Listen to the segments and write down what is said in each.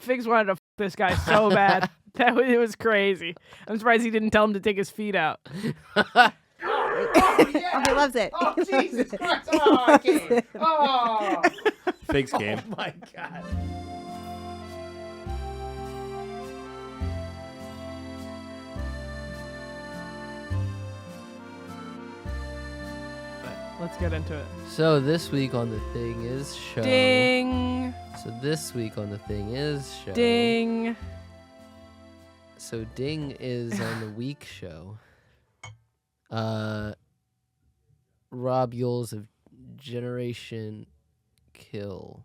Figs wanted to f this guy so bad. It was crazy. I'm surprised he didn't tell him to take his feet out. Oh, he loves it. Oh, Jesus Christ. Oh, I can't. Oh. Figs game. Oh, my God. Let's get into it. So this week on the thing is show. Ding. So this week on the thing is show. Ding. So Ding is on the week show. Rob Youells of Generation Kill.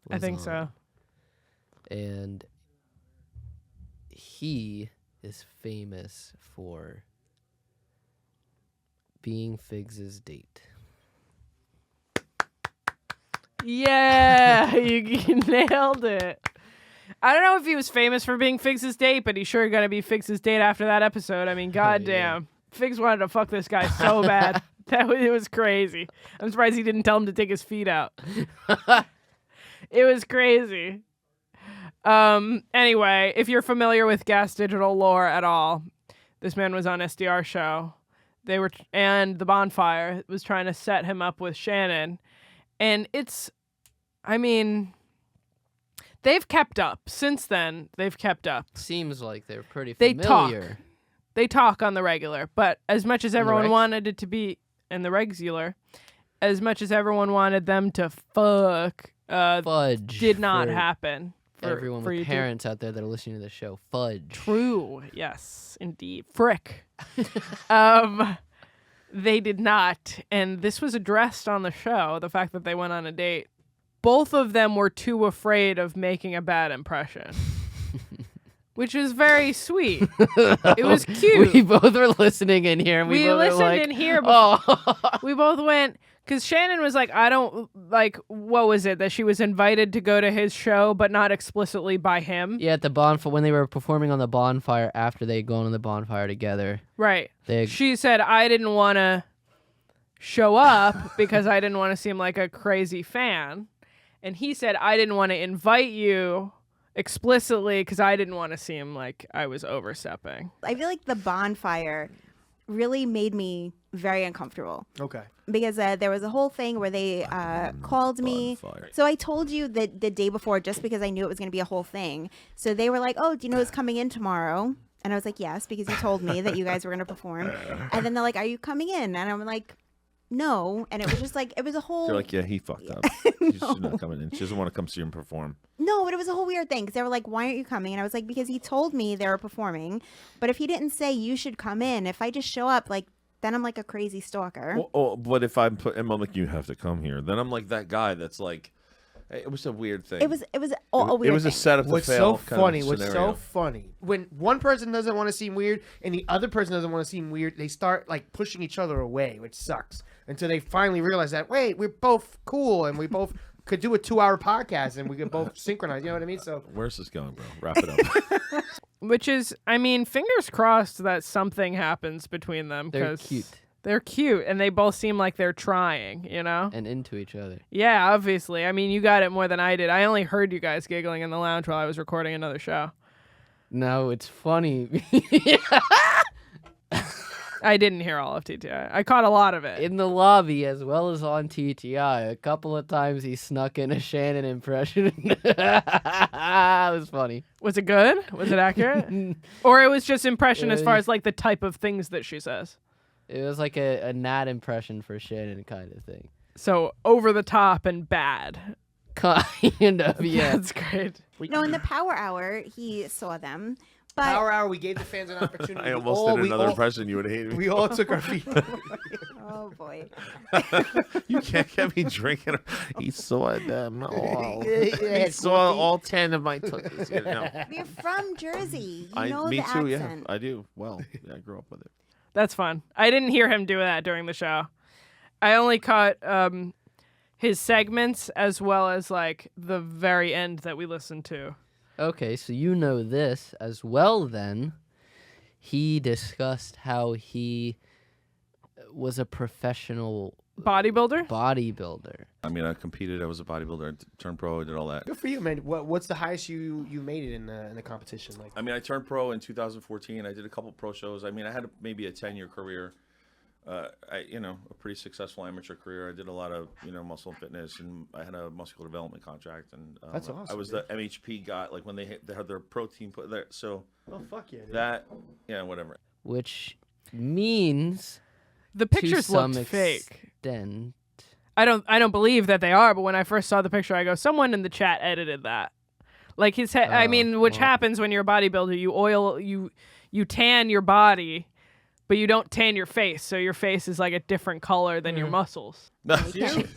I think on. so. And he is famous for being Figs' date. Yeah, you nailed it. I don't know if he was famous for being Figs' date, but he's sure gonna be Figs' date after that episode. I mean, goddamn. Figs wanted to fuck this guy so bad. It was crazy. I'm surprised he didn't tell him to take his feet out. It was crazy. Anyway, if you're familiar with GaS Digital lore at all, this man was on SDR show. And the Bonfire was trying to set him up with Shannon. And they've kept up. Since then, they've kept up. Seems like they're pretty They familiar. They talk on the regular, but as much as everyone wanted it to be in the regular, as much as everyone wanted them to fuck, Fudge did not for happen. Everyone with parents out there that are listening to the show. Fudge. True. Yes, indeed. Frick. They did not. And this was addressed on the show, the fact that they went on a date. Both of them were too afraid of making a bad impression. Which is very sweet. It was cute. We both were listening in here. And we both listened were like, in here. Oh. We both went, because Shannon was like, what was it? That she was invited to go to his show, but not explicitly by him? Yeah, at the bonfire, when they were performing on the bonfire after they had gone on the bonfire together. Right. They... She said, I didn't want to show up because I didn't want to seem like a crazy fan. And he said, I didn't want to invite you explicitly because I didn't want to seem like I was overstepping. I feel like the bonfire really made me very uncomfortable. Okay. Because there was a whole thing where they called me. So I told you the day before just because I knew it was going to be a whole thing. So they were like, oh, do you know who's coming in tomorrow? And I was like, yes, because you told me that you guys were going to perform. And then they're like, are you coming in? And I'm like, no. And it was just like, it was a whole... They're like, yeah, he fucked up. No. She's not coming in. She doesn't want to come see him perform. No, but it was a whole weird thing because they were like, why aren't you coming? And I was like, because he told me they were performing. But if he didn't say you should come in, if I just show up, like, then I'm like a crazy stalker. But if I'm like, you have to come here, then I'm like that guy that's like, it was a weird thing. It was a weird thing. It was a setup to What's fail. What's so funny when one person doesn't want to seem weird and the other person doesn't want to seem weird, they start like pushing each other away, which sucks. Until they finally realize that, wait, we're both cool and we both could do a 2-hour podcast and we could both synchronize. You know what I mean? So where's this going, bro? Wrap it up. Which is, fingers crossed that something happens between them. They're cute. They're cute, and they both seem like they're trying, you know? And into each other. Yeah, obviously. You got it more than I did. I only heard you guys giggling in the lounge while I was recording another show. No, it's funny. I didn't hear all of TTI. I caught a lot of it. In the lobby as well as on TTI. A couple of times he snuck in a Shannon impression. It was funny. Was it good? Was it accurate? Or it was just impression as far as like the type of things that she says? It was like a Nat impression for Shannon kind of thing. So over the top and bad. Kind of, yeah. That's great. No, in the Power Hour, he saw them. But Power Hour, we gave the fans an opportunity. I almost did another impression you would hate me. We all took our feet. Oh, boy. You can't get me drinking. He saw them all. He saw all 10 of my tookies. No. You're from Jersey. You know me the too, accent. yeah. I do. Well, yeah, I grew up with it. That's fun. I didn't hear him do that during the show. I only caught his segments as well as like the very end that we listened to. Okay, so you know this as well then. He discussed how he was a professional Bodybuilder? bodybuilder. I mean, I competed. I was a bodybuilder. I turned pro. I did all that. Good for you, man. What's the highest you made it in the competition? Like, I mean, I turned pro in 2014. I did a couple pro shows. I mean, I had maybe a 10-year career. A pretty successful amateur career. I did a lot of, muscle and fitness, and I had a muscular development contract. And That's awesome. I was the MHP guy, like when they had their protein put there. So oh fuck yeah, dude. that, whatever. Which means The to pictures some looked fake. extent. I don't believe that they are, but when I first saw the picture, I go, someone in the chat edited that. Like his head. I mean, which happens when you're a bodybuilder. You tan your body, but you don't tan your face, so your face is like a different color than your muscles. It's you?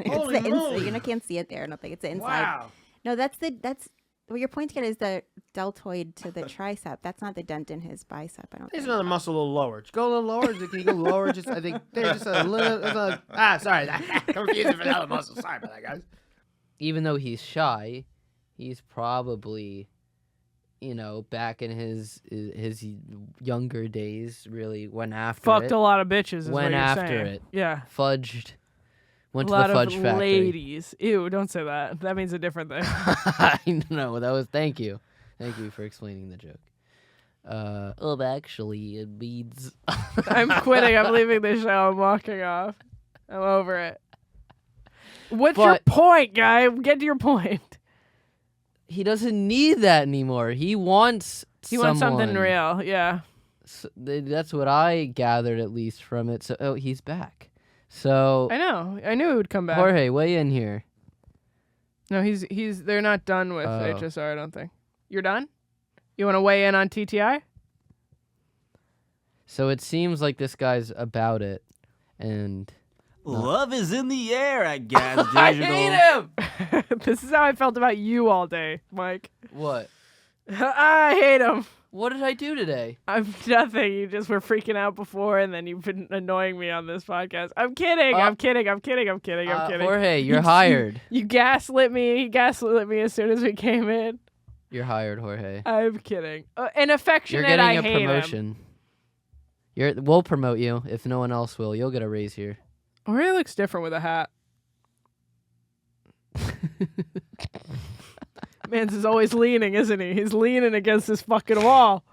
Holy moly. You can't see it there. I don't think it's the inside. Wow. No, that's what you're pointing at is the deltoid to the tricep. That's not the dent in his bicep. I don't There's think. another muscle a little lower. Just go a little lower. Can you go lower? Just I think there's just a little. Sorry. Confusing for the other muscle. Sorry about that, guys. Even though he's shy, he's probably, back in his younger days, really went after Fucked it. a lot of bitches. Is Went what you're after saying. it. Yeah. Fudged. Went A to lot the fudge of factory. ladies. Ew, don't say that. That means a different thing. I know. Thank you. Thank you for explaining the joke. Actually, it means. I'm quitting. I'm leaving the show. I'm walking off. I'm over it. What's your But- point, guy? Get to your point. He doesn't need that anymore. He wants. He wants something someone. real. Yeah. So that's what I gathered, at least from it. So, he's back. So, I know. I knew he would come back. Jorge, weigh in here. No, they're not done with Oh. HSR, I don't think. You're done? You want to weigh in on TTI? So it seems like this guy's about it, and Love is in the air at Gas Digital. I hate him! This is how I felt about you all day, Mike. what? I hate him. What did I do today? I'm nothing. You just were freaking out before, and then you've been annoying me on this podcast. I'm kidding. I'm kidding. Jorge, you're hired. You gaslit me. He gaslit me as soon as we came in. You're hired, Jorge. I'm kidding. An affectionate, You're getting I a hate him. promotion. We'll promote you if no one else will. You'll get a raise here. Jorge looks different with a hat. Mans is always leaning, isn't he? He's leaning against this fucking wall.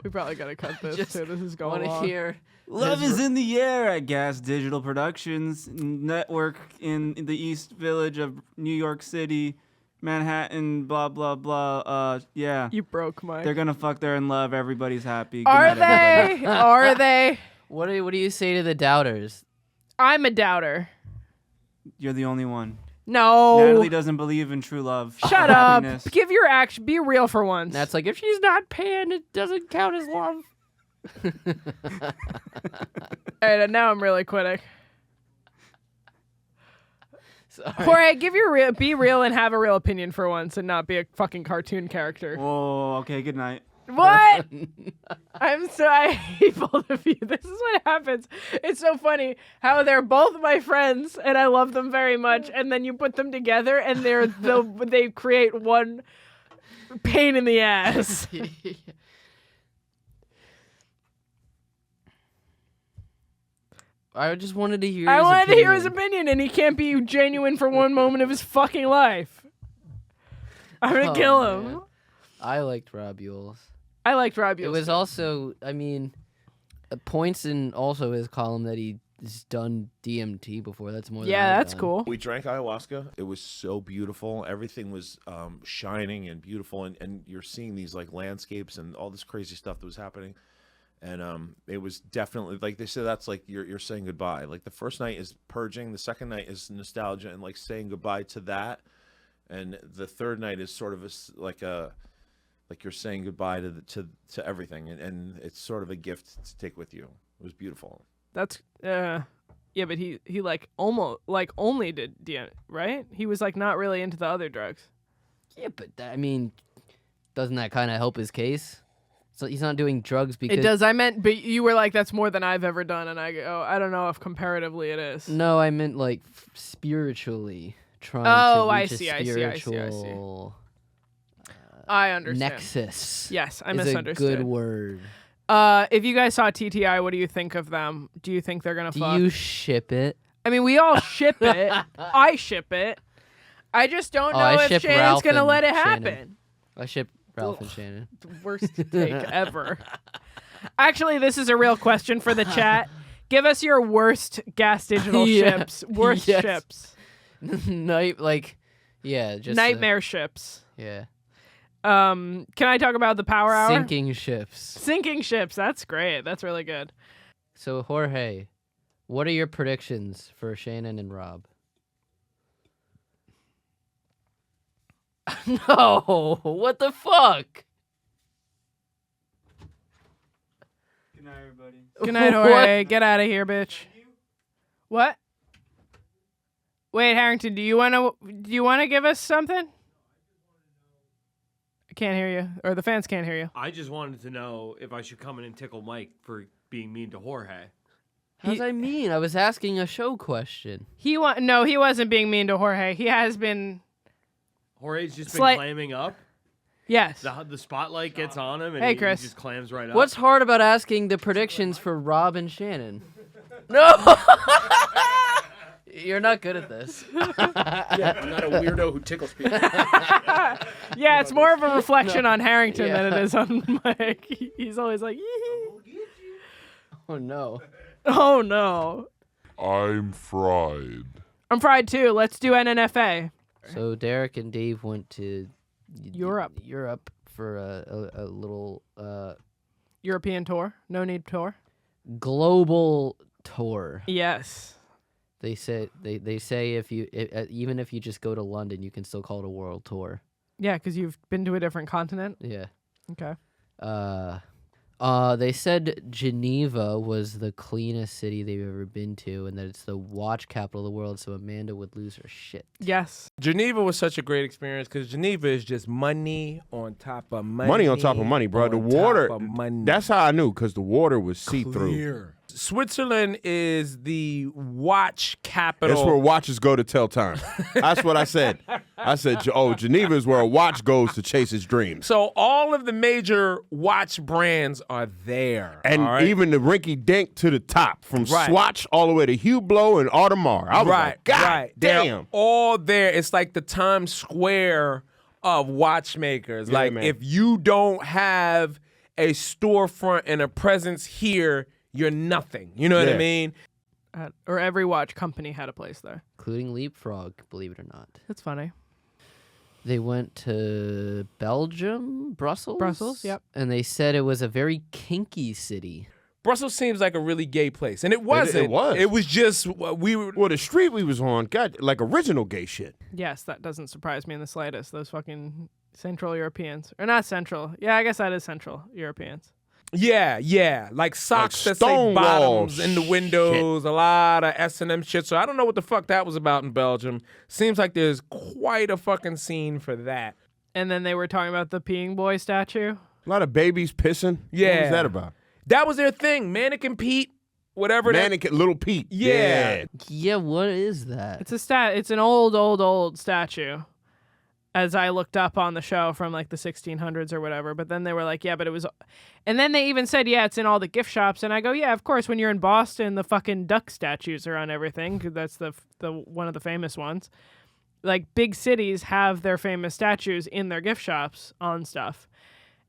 We probably gotta cut this Just too. This is going Want to long. hear? Love is in the air at Gas Digital Productions Network in the East Village of New York City, Manhattan, blah, blah, blah. Yeah. You broke, Mike. They're going to fuck, they're in love. Everybody's happy. Good Are night, everybody. they? Are they? What do you say to the doubters? I'm a doubter. You're the only one. No. Natalie doesn't believe in true love. Shut or up. happiness. Give your action. Be real for once. That's like, if she's not paying, it doesn't count as love. All right, and now I'm really quitting. Sorry. Jorge, be real and have a real opinion for once, and not be a fucking cartoon character. Whoa, okay, good night. What? I hate both of you. This is what happens. It's so funny how they're both my friends and I love them very much, and then you put them together and they create one pain in the ass. I just wanted to hear. I wanted to hear his opinion. opinion, and he can't be genuine for one moment of his fucking life. I'm gonna Oh, kill him. man. I liked Rob Youells. I liked Rob Youells. It was also, I mean, points in also his column that he's done DMT before. That's more. Than yeah, I've that's done. cool. We drank ayahuasca. It was so beautiful. Everything was shining and beautiful, and you're seeing these like landscapes and all this crazy stuff that was happening. And it was definitely, like they said, that's like you're saying goodbye. Like the first night is purging, the second night is nostalgia and like saying goodbye to that, and the third night is sort of like you're saying goodbye to everything, and it's sort of a gift to take with you. It was beautiful. That's yeah, but he like almost like only did DM, right? He was like not really into the other drugs. Yeah, but I mean, doesn't that kind of help his case? So he's not doing drugs because It does. I meant, but you were like, that's more than I've ever done, and I go, I don't know if comparatively it is. No, I meant like spiritually trying Oh, to I reach see, a I see, I see, I see. spiritual I understand. nexus. Yes, I is misunderstood. a good word. If you guys saw TTI, what do you think of them? Do you think they're gonna Do fuck? you ship it? I mean, we all ship it. I ship it. I just don't know I if ship Shannon's Ralph gonna and let it Shannon. happen. I ship Ralph and Shannon. Worst take ever. Actually, this is a real question for the chat. Give us your worst gas digital Yeah. ships. Worst Yes. ships. Just Nightmare ships. yeah. Can I talk about the power hour? Sinking ships. Sinking ships. That's great. That's really good. So Jorge, what are your predictions for Shannon and Rob? No, what the fuck? Good night, everybody. Good night, Jorge. Get out of here, bitch. What? Wait, Harrington, do you wanna give us something? I can't hear you, or the fans can't hear you. I just wanted to know if I should come in and tickle Mike for being mean to Jorge. How's I mean? I was asking a show question. No, he wasn't being mean to Jorge. He has been. Jorge's just Slight- been clamming up. Yes. The spotlight gets on him and Hey, he Chris. just clams right up. What's hard about asking the predictions for Rob and Shannon? No! You're not good at this. I'm not a weirdo who tickles people. Yeah, it's more of a reflection on Harrington than Yeah. it is on Mike. He's always like, "Yee." Oh no. Oh no. I'm fried. I'm fried too. Let's do NNFA. So Derek and Dave went to Europe. Europe for a little European tour. No need tour. global tour. Yes. They say if you even if you just go to London, you can still call it a world tour. Yeah, because you've been to a different continent. Yeah. Okay. They said Geneva was the cleanest city they've ever been to, and that it's the watch capital of the world. So Amanda would lose her shit. Yes. Geneva was such a great experience because Geneva is just money on top of money. Money on top of money, bro. The on water, top of money. that's how I knew, because the water was see-through. Clear. Switzerland is the watch capital. That's where watches go to tell time. That's what I said. I said, Geneva is where a watch goes to chase its dreams. So all of the major watch brands are there. And all right? even the rinky-dink to the top, from Right. Swatch all the way to Hublot and Audemars. I was like, God They're damn. all there. It's like the Times Square of watchmakers. Yeah, like man. if you don't have a storefront and a presence here, you're nothing. You know what I Yeah. mean? Or every watch company had a place there. Including Leapfrog, believe it or not. That's funny. They went to Belgium, Brussels? Brussels, yep. And they said it was a very kinky city. Brussels seems like a really gay place, and it wasn't. It was. It was just we were. Well, the street we was on, God, like original gay shit. Yes, that doesn't surprise me in the slightest. Those fucking Central Europeans. Or not Central. Yeah, I guess that is Central Europeans. Yeah, like socks Like that say Stonewall bottoms in the windows, a lot of S&M shit. So I don't know what the fuck that was about in Belgium. Seems like there's quite a fucking scene for that. And then they were talking about the peeing boy statue. A lot of babies pissing. Yeah. What was that about? That was their thing. Mannequin Pete, whatever. Mannequin, Little Pete. Yeah. Yeah, what is that? It's an old statue. As I looked up on the show from like the 1600s or whatever, but then they were like, yeah, but it was, and then they even said, yeah, it's in all the gift shops, and I go, yeah, of course, when you're in Boston, the fucking duck statues are on everything, 'cause that's the one of the famous ones. Like big cities have their famous statues in their gift shops on stuff.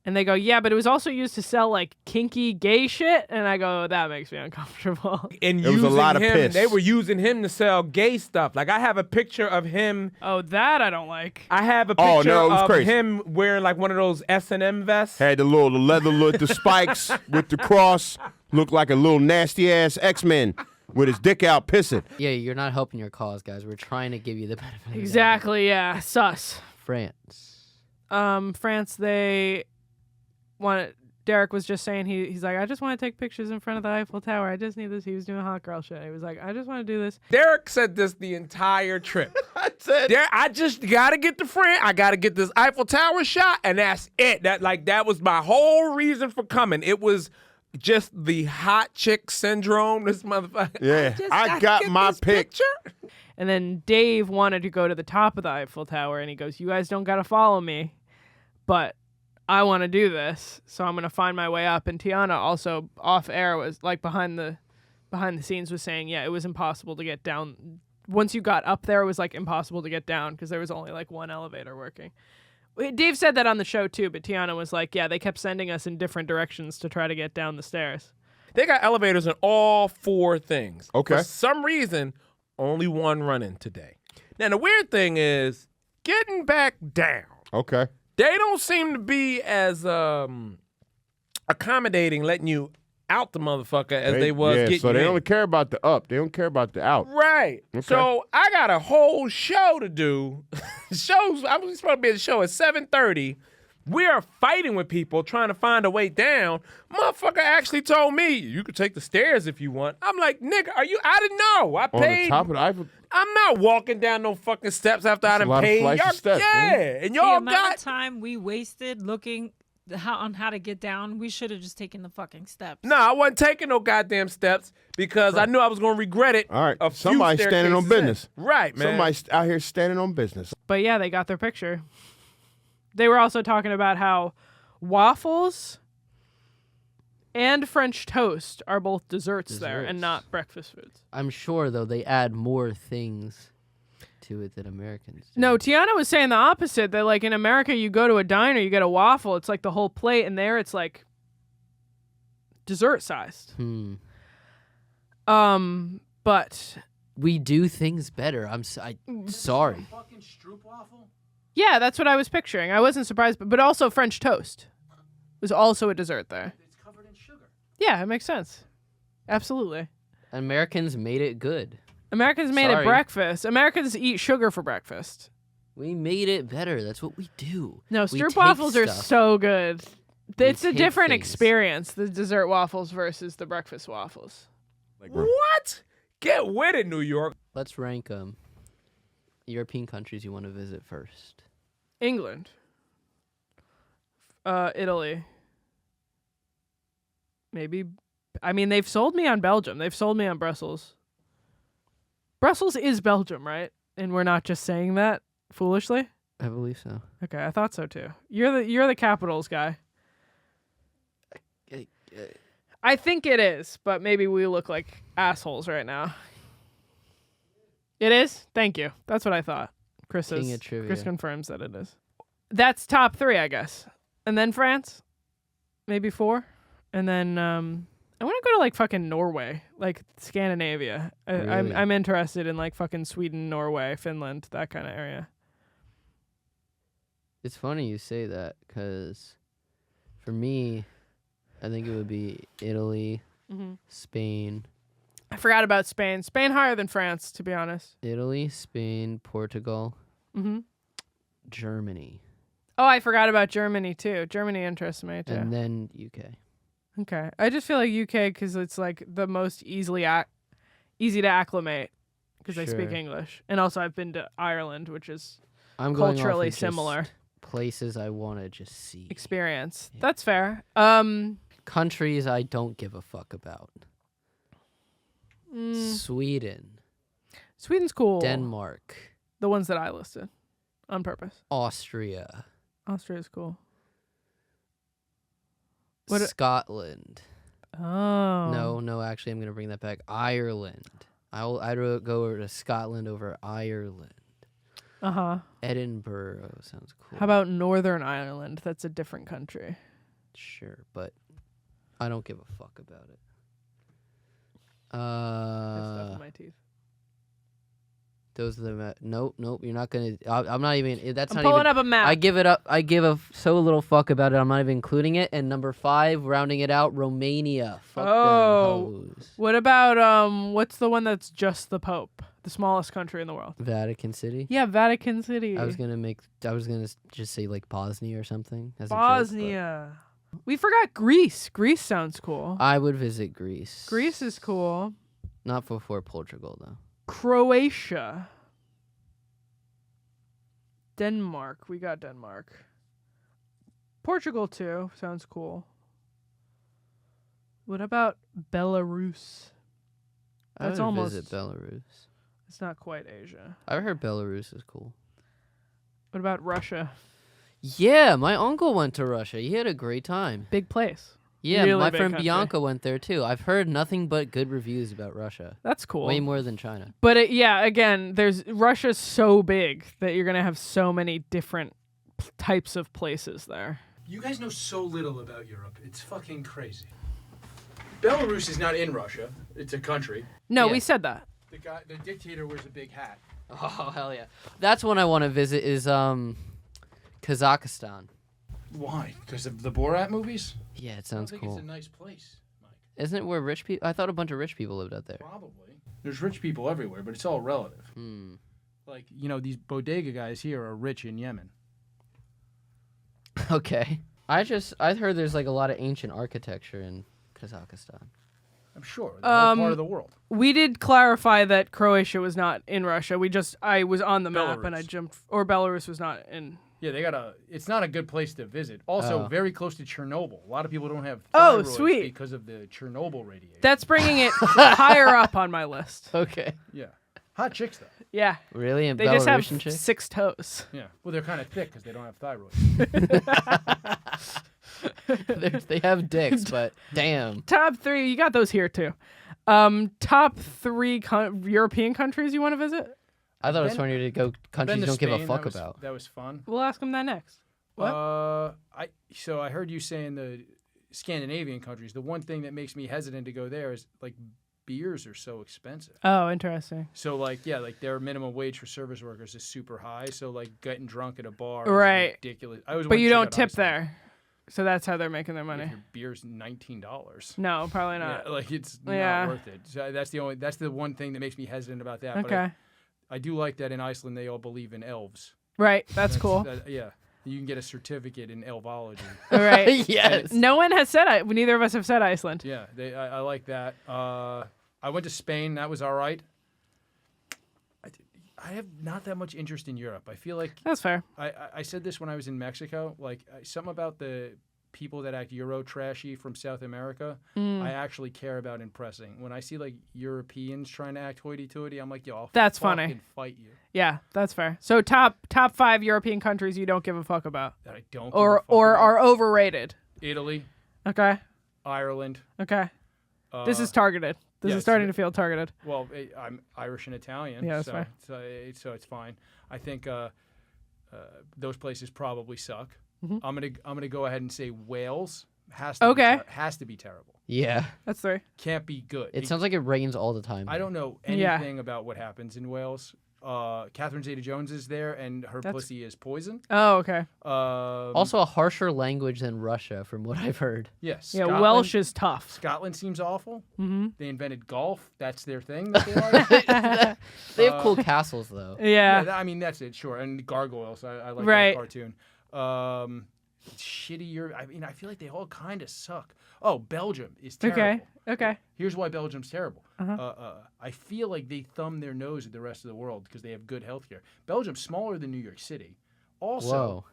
And they go, yeah, but it was also used to sell like kinky gay shit. And I go, that makes me uncomfortable. And It was a lot of him, piss. they were using him to sell gay stuff. Like I have a picture of him. Oh, that I don't like. I have a Oh, picture no, it was of crazy. him wearing like one of those S&M vests. Had the leather look, the spikes with the cross. Looked like a little nasty ass X-Men with his dick out pissing. Yeah, you're not helping your cause, guys. We're trying to give you the benefit of the doubt. Exactly, yeah. Sus. France. France, they wanted. Derek was just saying he's like, I just want to take pictures in front of the Eiffel Tower. I just need this. He was doing hot girl shit. He was like, I just want to do this. Derek said this the entire trip. I said, I just gotta get the friend. I gotta get this Eiffel Tower shot, and that's it. That was my whole reason for coming. It was just the hot chick syndrome. This motherfucker. yeah, I gotta got get my this pick. picture. And then Dave wanted to go to the top of the Eiffel Tower, and he goes, you guys don't got to follow me. but I want to do this, so I'm gonna find my way up. And Tiana also off air was like behind the scenes was saying, yeah, it was impossible to get down. Once you got up there, it was like impossible to get down because there was only like one elevator working. Dave said that on the show too, but Tiana was like, yeah, they kept sending us in different directions to try to get down the stairs. They got elevators in all 4 things. Okay. For some reason, only one running today. Now, the weird thing is getting back down. Okay. They don't seem to be as accommodating letting you out the motherfucker as they was getting so you they in. only care about the up. They don't care about the out. Right. Okay. So I got a whole show to do. I was supposed to be at the show at 7:30. We are fighting with people trying to find a way down. Motherfucker actually told me, you could take the stairs if you want. I'm like, nigga, I didn't know. I On paid. the top of the Eiffel. I'm not walking down no fucking steps after I That's a done lot of paid. flights of Y'all- steps, yeah, man. and The y'all amount got of time we wasted looking on how to get down, we should have just taken the fucking steps. No, I wasn't taking no goddamn steps because I knew I was going to regret it. All right. a few Somebody's standing on staircases in. business. Right, man. Somebody's out here standing on business. But yeah, they got their picture. They were also talking about how waffles and French toast are both desserts there and Desserts. not breakfast foods. I'm sure though they add more things to it than Americans do. No, Tiana was saying the opposite. That like in America, you go to a diner, you get a waffle, it's like the whole plate, and there it's like dessert sized. But We do things better. Sorry. Fucking stroopwafel? yeah, that's what I was picturing. I wasn't surprised, but also French toast was also a dessert there. It's covered in sugar. Yeah, it makes sense. Absolutely. Americans made it good. Americans made it Sorry. breakfast. Americans eat sugar for breakfast. We made it better. That's what we do. No, We stroop take waffles are stuff. so good. It's a take different things. experience, the dessert waffles versus the breakfast waffles. What? Get with it, New York. Let's rank European countries you want to visit first. England. Italy. Maybe. I mean, they've sold me on Belgium. They've sold me on Brussels. Brussels is Belgium, right? And we're not just saying that foolishly? I believe so. Okay, I thought so too. You're the capitals guy. I think it is, but maybe we look like assholes right now. It is? Thank you. That's what I thought. Chris King of trivia. Chris confirms that it is. That's top 3, I guess. And then France? Maybe 4? And then I want to go to like fucking Norway, like Scandinavia. Really? I'm interested in like fucking Sweden, Norway, Finland, that kind of area. It's funny you say that because for me, I think it would be Italy, Spain. I forgot about Spain. Spain higher than France, to be honest. Italy, Spain, Portugal, Mm-hmm. Germany, Oh, I forgot about Germany too. Germany interests me too. and then UK. Okay, I just feel like UK because it's like the most easy to acclimate because I speak Sure. English, and also I've been to Ireland, which is I'm going off culturally of just similar places I want to just see. experience. Yeah. That's fair. Countries I don't give a fuck about. Mm, Sweden, Sweden's cool. Denmark, The ones that I listed on purpose. Austria, Austria's cool. What a- Scotland. Oh. No, actually, I'm going to bring that back. Ireland. I'd go over to Scotland over Ireland. Uh-huh. Edinburgh sounds cool. How about Northern Ireland? That's a different country. Sure, but I don't give a fuck about it. That's stuff in my teeth. Those are the nope. You're not gonna. I'm not even. That's I'm not pulling even. up a map. I give it up. I give so little fuck about it. I'm not even including it. And number 5, rounding it out, Romania. Fuck them hoes. What about what's the one that's just the Pope? The smallest country in the world. Vatican City. Yeah, Vatican City. I was gonna just say like Bosnia or something. As a joke, but Bosnia. We forgot Greece. Greece sounds cool. I would visit Greece. Greece is cool. Not before Portugal though. Croatia. Denmark. We got Denmark. Portugal too. Sounds cool. What about Belarus? I That's would almost. visit Belarus. It's not quite Asia. I heard Belarus is cool. What about Russia? Yeah, my uncle went to Russia. He had a great time. Big place. Yeah, Really my big friend country. Bianca went there too. I've heard nothing but good reviews about Russia. That's cool. Way more than China. But again, Russia's so big that you're gonna have so many different types of places there. You guys know so little about Europe. It's fucking crazy. Belarus is not in Russia. It's a country. No, Yeah. we said that. The dictator wears a big hat. Oh hell yeah! That's one I want to visit. Is Kazakhstan. Why? Because of the Borat movies? Yeah, it sounds I think cool. it's a nice place, Mike. Isn't it where rich people? I thought a bunch of rich people lived out there. Probably. There's rich people everywhere, but it's all relative. Like, these bodega guys here are rich in Yemen. Okay. I heard there's like a lot of ancient architecture in Kazakhstan. I'm sure. The whole part of the world. We did clarify that Croatia was not in Russia. I was on the map and I Belarus. jumped, or Belarus was not in. Yeah, it's not a good place to visit. Also, Oh. very close to Chernobyl. A lot of people don't have Oh, thyroids sweet. because of the Chernobyl radiation. That's bringing it higher up on my list. Okay. Yeah. Hot chicks, though. Yeah. Really? And They just have Belarusian chicks? 6 toes. Yeah. Well, they're kind of thick because they don't have thyroid. They have dicks, but damn. Top 3, you got those here too. Top 3 European countries you want to visit? I thought it was Been- funny to go countries Been you to don't give a Spain, fuck that was, about. That was fun. We'll ask them that next. What? So I heard you saying the Scandinavian countries. The one thing that makes me hesitant to go there is like beers are so expensive. Oh, interesting. So like their minimum wage for service workers is super high. So like getting drunk at a bar Right. is ridiculous. I always But wanted you to check don't out tip Iceland. there. So that's how they're making their money. If your beer's $19. No, probably not. Yeah, like it's Yeah. not worth it. So that's the one thing that makes me hesitant about that. But Okay. I do like that in Iceland they all believe in elves. Right. That's cool. Yeah. You can get a certificate in elvology. All right. Yes. No one has said neither of us have said Iceland. Yeah, I like that. I went to Spain. That was all right. I have not that much interest in Europe. I feel like That's fair. I said this when I was in Mexico. Like something about the people that act Euro trashy from South America, I actually care about impressing. When I see like Europeans trying to act hoity-toity, I'm like, yo, I'll That's fucking funny. fight you. Yeah, that's fair. So top 5 European countries you don't give a fuck about, That I don't. or give a fuck about. are overrated. Italy, Okay. Ireland. Okay. This is targeted. This yeah, is starting to feel targeted. Well, I'm Irish and Italian, Yeah, that's so, fair. so it's fine. I think those places probably suck. Mm-hmm. I'm gonna go ahead and say Wales has to Okay. has to be terrible. Yeah. That's 3. Can't be good. It sounds like it rains all the time. I don't know Yeah. anything about what happens in Wales. Catherine Zeta-Jones is there, and her pussy is poison. Oh, okay. Also a harsher language than Russia, from what I've heard. Yes. Yeah, Scotland- Welsh is tough. Scotland seems awful. Mm-hmm. They invented golf. That's their thing. That they like. They have cool castles, though. Yeah. I mean, that's it. Sure, and gargoyles. I like Right. that cartoon. Shitty Europe. I mean, I feel like they all kind of suck. Oh, Belgium is terrible. Okay. Okay. Here's why Belgium's terrible. Uh-huh. I feel like they thumb their nose at the rest of the world because they have good healthcare. Belgium's smaller than New York City. Also, Whoa.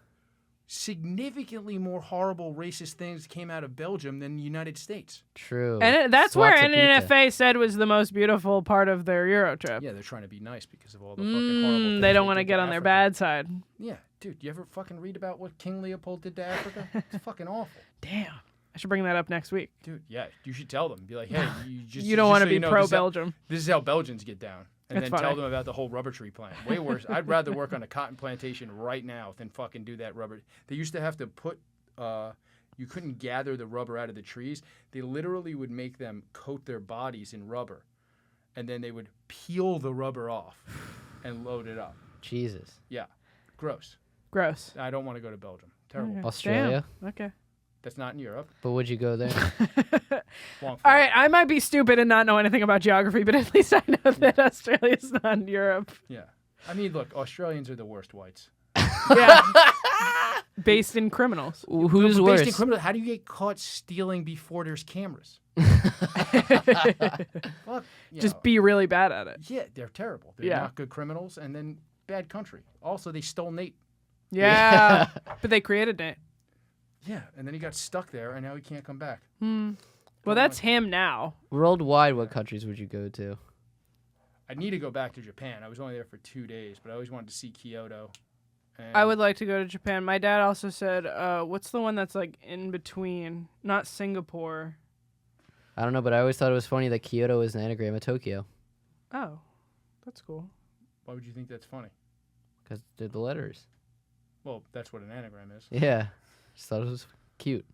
significantly more horrible racist things came out of Belgium than the United States. True. And that's where Slots of pizza. NNFA said was the most beautiful part of their Euro trip. Yeah, they're trying to be nice because of all the fucking horrible things They don't want to did get on their Africa. bad side. Yeah, dude, you ever fucking read about what King Leopold did to Africa? It's fucking awful. Damn. I should bring that up next week. Dude, yeah, you should tell them. Be like, hey, You don't want to be know, pro-Belgium. This is how Belgians get down. And That's then tell funny. them about the whole rubber tree plant. Way worse. I'd rather work on a cotton plantation right now than fucking do that rubber. They used to have to put, you couldn't gather the rubber out of the trees. They literally would make them coat their bodies in rubber. And then they would peel the rubber off and load it up. Jesus. Yeah. Gross. Gross. I don't want to go to Belgium. Terrible. Okay. Australia? Damn. Okay. That's not in Europe. But would you go there? Long All right, I might be stupid and not know anything about geography, but at least I know that Australia's not in Europe. Yeah. I mean, look, Australians are the worst whites. Yeah. Based in criminals. Who's Based worse? in criminal, how do you get caught stealing before there's cameras? Fuck, you Just know. be really bad at it. Yeah, they're terrible. They're Yeah. not good criminals, and then bad country. Also, they stole Nate. Yeah. But they created it. Yeah, and then he got stuck there, and now he can't come back. Well, that's him now. Worldwide, what countries would you go to? I need to go back to Japan. I was only there for 2 days, but I always wanted to see Kyoto. I would like to go to Japan. My dad also said, what's the one that's like in between? Not Singapore. I don't know, but I always thought it was funny that Kyoto is an anagram of Tokyo. Oh, that's cool. Why would you think that's funny? Because they're the letters. Well, that's what an anagram is. Yeah. Just thought it was cute.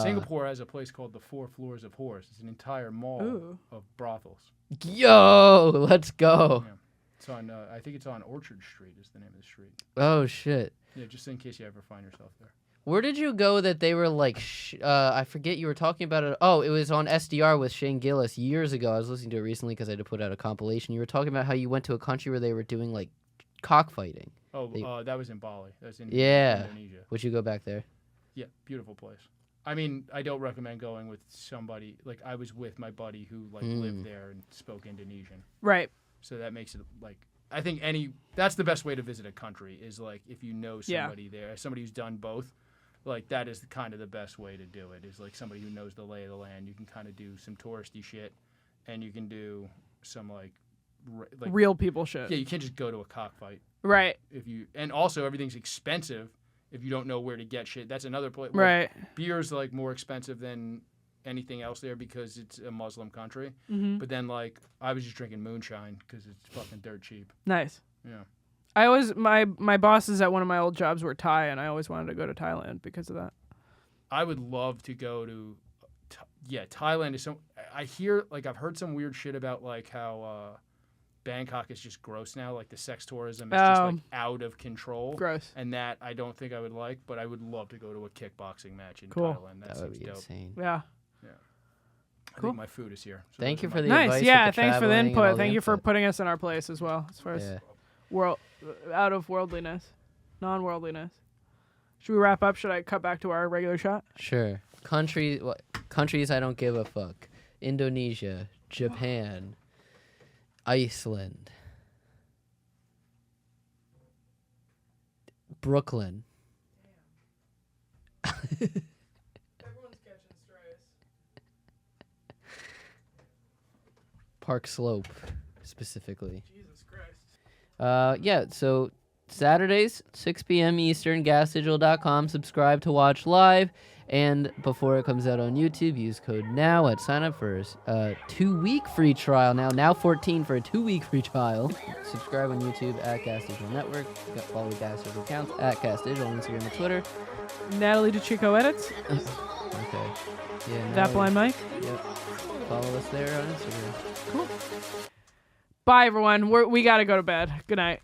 Singapore has a place called the Four Floors of Horse. It's an entire mall of brothels. Yo, let's go. Yeah. It's on. I think it's on Orchard Street. Is the name of the street. Oh shit. Yeah, just in case you ever find yourself there. Where did you go that they were like? I forget you were talking about it. Oh, it was on SDR with Shane Gillis years ago. I was listening to it recently because I had to put out a compilation. You were talking about how you went to a country where they were doing like cockfighting. Oh, that was in Bali. That was in Indonesia. Would you go back there? Yeah, beautiful place. I mean, I don't recommend going with somebody. Like, I was with my buddy who, like, lived there and spoke Indonesian. Right. So that makes it, like, I think that's the best way to visit a country is, like, if you know somebody there, somebody who's done both, like, that is kind of the best way to do it, is, like, somebody who knows the lay of the land. You can kind of do some touristy shit, and you can do some, like real people shit. Yeah, you can't just go to a cockfight. Right. And also, everything's expensive. If you don't know where to get shit, that's another place. Right. Beer's like more expensive than anything else there because it's a Muslim country. Mm-hmm. But then like I was just drinking moonshine because it's fucking dirt cheap. Nice. Yeah. I always my bosses at one of my old jobs were Thai, and I always wanted to go to Thailand because of that. I would love to go to. Thailand is so. I hear like I've heard some weird shit about like how. Bangkok is just gross now. Like the sex tourism is just like out of control. Gross. And that I don't think I would like, but I would love to go to a kickboxing match in cool. Thailand. That would be dope. insane. Yeah. Yeah. I Cool. think my food is here. So Thank you for the nice. advice. Yeah, with the thanks for the traveling and all input. the Thank you for input. putting us in our place as well, as far as out of worldliness, non-worldliness. Should we wrap up? Should I cut back to our regular shot? Sure. Countries I don't give a fuck. Indonesia, Japan, Iceland, Brooklyn. Everyone's catching strays. Park Slope, specifically. Jesus Christ. Yeah, so Saturdays, 6 p.m. Eastern, gasdigital.com. Subscribe to watch live. And before it comes out on YouTube, use code NOW at sign up for a 2-week free trial. Now 14 for a 2-week free trial. Subscribe on YouTube at Gas Digital Network. Follow the Gas Digital accounts at Gas Digital on Instagram and Twitter. Natalie DeChico edits. Okay. Yeah. That blind Mike. Yep. Follow us there on Instagram. Cool. Bye, everyone. We got to go to bed. Good night.